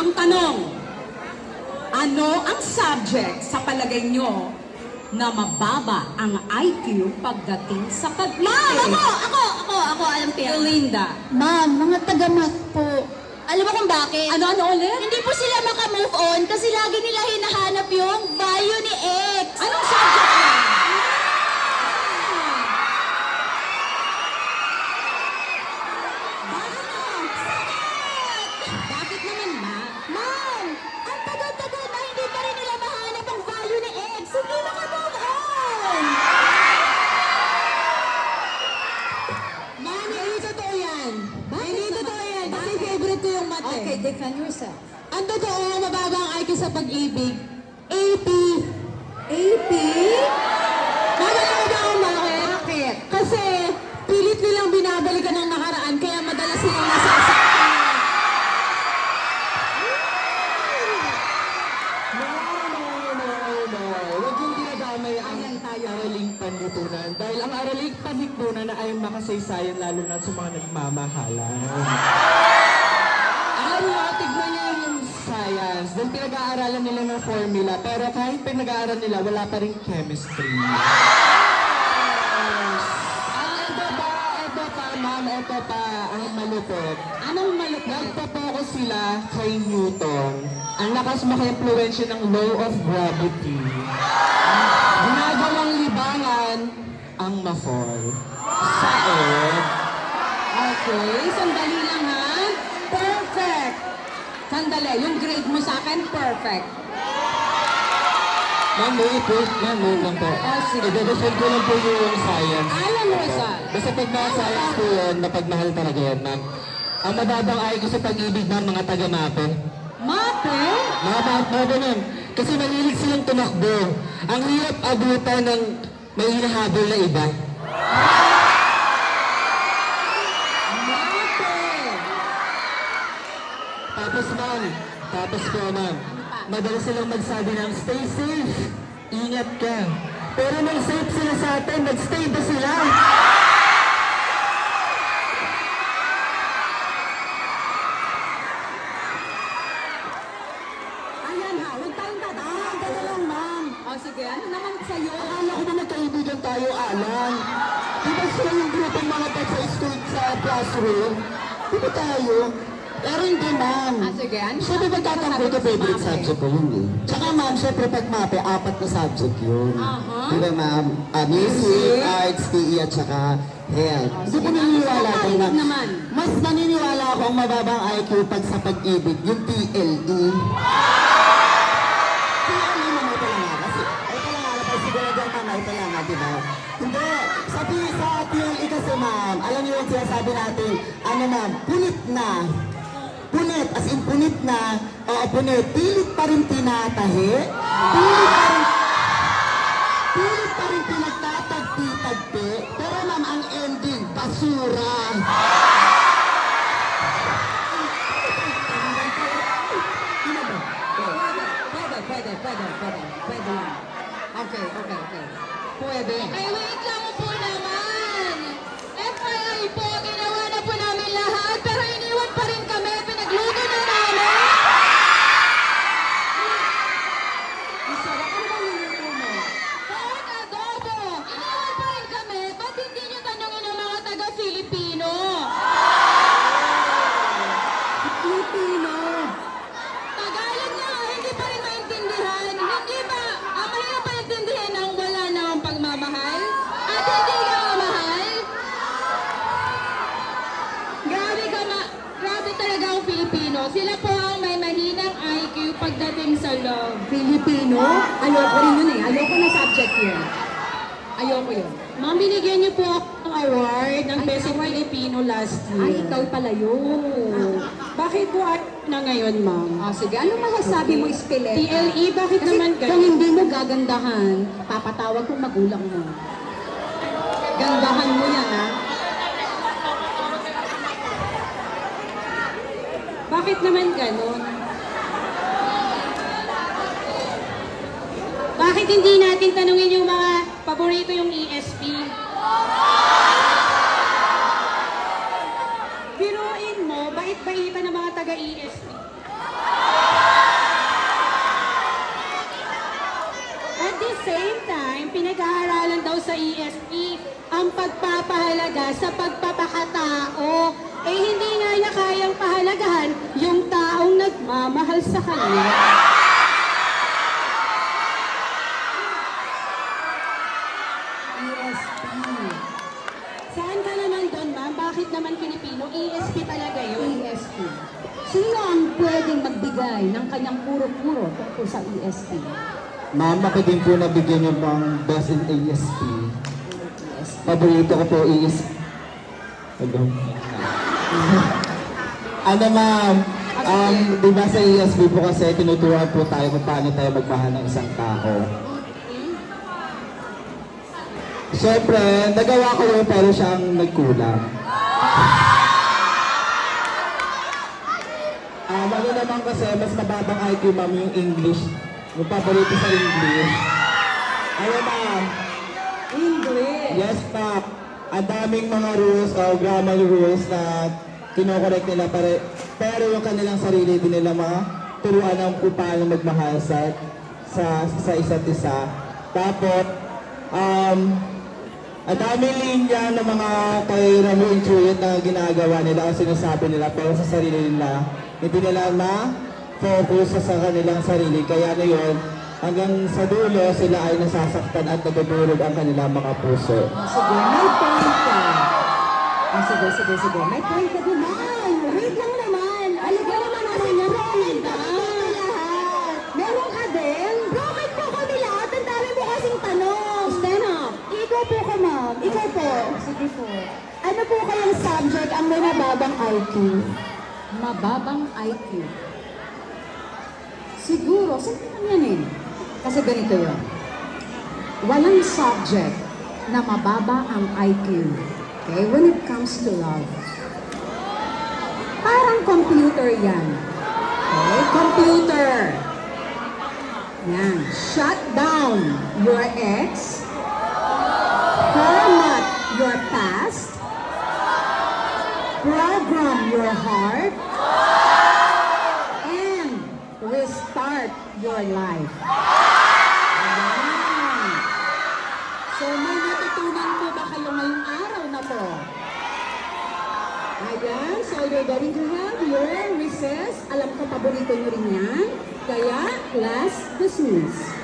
Ang tanong, ano ang subject sa palagay nyo na mababa ang IQ pagdating sa pag-ibig? Ma'am, ako, alam ko yan. Linda. Ma'am, mga taga-math po. Alam mo kung bakit? Ano ulit? Hindi po sila makamove on kasi lagi nila hinahanap yung value ni X. Anong subject yan? Bakit naman, ma? Ma'am, ang tagal-tagal na hindi pa rin nila mahanap ang value ni X. Hindi makamove on. Ma'am, hindi totoo yan. Hindi totoo yan. Kasi favorite ko yung math eh. Okay, defend yourself. Ang totoo, mababa ang IQ sa pag-ibig. AP. AP? Nagalaw ba ako bakit? Bakit? Kasi pilit nilang binabalikan ng nakaraan kaya madalas silang nasasaktan. Huwag yung dinadamay ang araling panlipunan. Dahil ang araling panlipunan ay makasaysayan lalo na sa mga nagmamahalan. Alam mo, tignan niyo yung science. Dahil pinag-aaralan nila ng formula. Pero kahit pinag-aaral nila, wala pa rin chemistry. Ito pa, ma'am, ito pa ang malupit. Anong malupit? Nagpo-focus sila kay Newton. Ang lakas maka-impluensya ng law of gravity. Ginagawang libangan ang ma-fall sa Earth. Okay, sandali lang ha. Perfect. Sandali, yung grade mo sa akin, perfect. Ma'am, wait lang po. Oh, sige. I-defend ko lang po yung science. Alam mo, Rizal. Basta pag mga science po yun, napagmahal talaga yan, ma'am. Ang mababang ay ko sa pag-ibig ng mga taga-mape. Mape? Mga ma'am. Kasi mahilig silang tumakbo. Ang hirap abutan ng may hinahabol na iba. Mape. Tapos po ma'am, madalas silang magsabi ng stay safe, ingat ka. Pero nang safe sila sa atin, nag-stay ba sila? Ayan ha, huwag tayong tatawa. Dala lang, ma'am. O sige, ano naman sa'yo? Akala ko ba magkaibigan tayo, Alan? Di ba sila yung grupong mga pet sa school sa classroom? Di ba tayo? Pero hindi, ma'am. Ah, sige, ano? Siyempre pagtatanggol ko favorite subject ko yun eh. Tsaka ma'am, siyempre pag mape, 4 na subject yun. Aha. Di ba ma'am? Music, arts, PE at saka health. Hindi ko naniniwala ko na. naman. Mas naniniwala ako ang mababang IQ pag sa pag-ibig, yung TLE. TLE naman ito lang nga kasi. Ito lang nga, kapag siguro dyan mama, ito lang nga, di ba? Hindi. Sabi sa TLE kasi ma'am, alam niyo yung sinasabi natin, ano ma'am, punit na. Punit, as in punit na, oo punit, pilit pa rin tinatahi, pilit pa rin pinagtatagpi-tagpi, pero ma'am, ang ending, basura. Pwede lang. Okay. Pwede. Ay, wait lang po naman. FYI po, ginawa na po namin lahat, pero iniwan pa rin kami. Pinagluto na namin. Isara, ano ba niluto mo? Pork adobo. Iniwan pa rin kami. Ba't hindi niyo tanongin ang mga taga-Filipino? Filipino. Tagalog na, hindi pa rin maintindihan. Hindi ba, mahirap pa intindihin ang wala namang pagmamahal? At hindi ka mamahal? Grabe talaga ang Filipino. Sila po ang may mahinang IQ pagdating sa love. Filipino? Ayoko rin yun eh. Ayoko na subject yun. Ayoko yun. Ma'am, binigyan niyo po ako ng award ng Best Filipino last Ay, year. ikaw pala yun. Bakit po na ngayon, ma'am? O sige, ano masasabi mo, Spileta? TLE, bakit Kasi naman kung ganyan? hindi mo gagandahan, papatawag kong magulang mo. Gandahan mo yan, ha? Bakit naman ganon? Bakit hindi natin tanungin yung mga paborito yung ESP? Biruin mo, bait-baita ng mga taga-ESP. sa ESP ang pagpapahalaga sa pagpapakatao. Eh hindi nga niya kayang pahalagahan yung taong nagmamahal sa kanya. ESP. Saan ka naman doon, ma'am? Bakit naman Pilipino? ESP talaga yun. ESP. Sino ang pwedeng magbigay ng kanyang puro-puro tungkol sa ESP? Ma'am, ako din po nabigyan yung pang best in ASP. Paborito ko po ESP. Hello. Ano ma'am, di ba sa ESP po kasi tinuturuan po tayo kung paano tayo magmahal ng isang tao. Siyempre, nagawa ko yun pero siyang nagkulang. Ano naman kasi, mas mababang IQ ma'am yung English. Yung paborito sa English. Ano ma'am? English. Yes ma'am. Ang daming mga rules o grammar rules na kinokorek nila pero yung kanilang sarili din nila turuan ng kung paano magmahal sa isa't isa. Tapos, ang daming linya ng mga kay Romeo and Juliet na ginagawa nila o sinasabi nila pero sa sarili nila, hindi nila na-focus sa kanilang sarili. Kaya na yun, hanggang sa dulo, sila ay nasasaktan at nagdudurog ang kanilang mga puso. Sige, may point ka. Sige. May point ka din. Wait lang naman. Alam mo naman naman yan. Meron ka din? Bakit po kami lahat? Ang dami mo kasing tanong. Stand up. Ikaw po ka, ma'am. Ikaw po. Sige po. Ano po kayang subject ang may mababang IQ? Mababang IQ. Siguro, saan naman yan eh? Kasi ganito yun. Walang subject na mababa ang IQ. Okay? When it comes to love. Parang computer yan. Okay? Computer. Yan. Shut down your ex. Format your past. Program your heart. And restart your life. Ayan. So, may natutunan po ba kayo ngayong araw na to? Ayan. So, you're going to have your recess. Alam ko, paborito nyo rin yan. Kaya, class dismissed.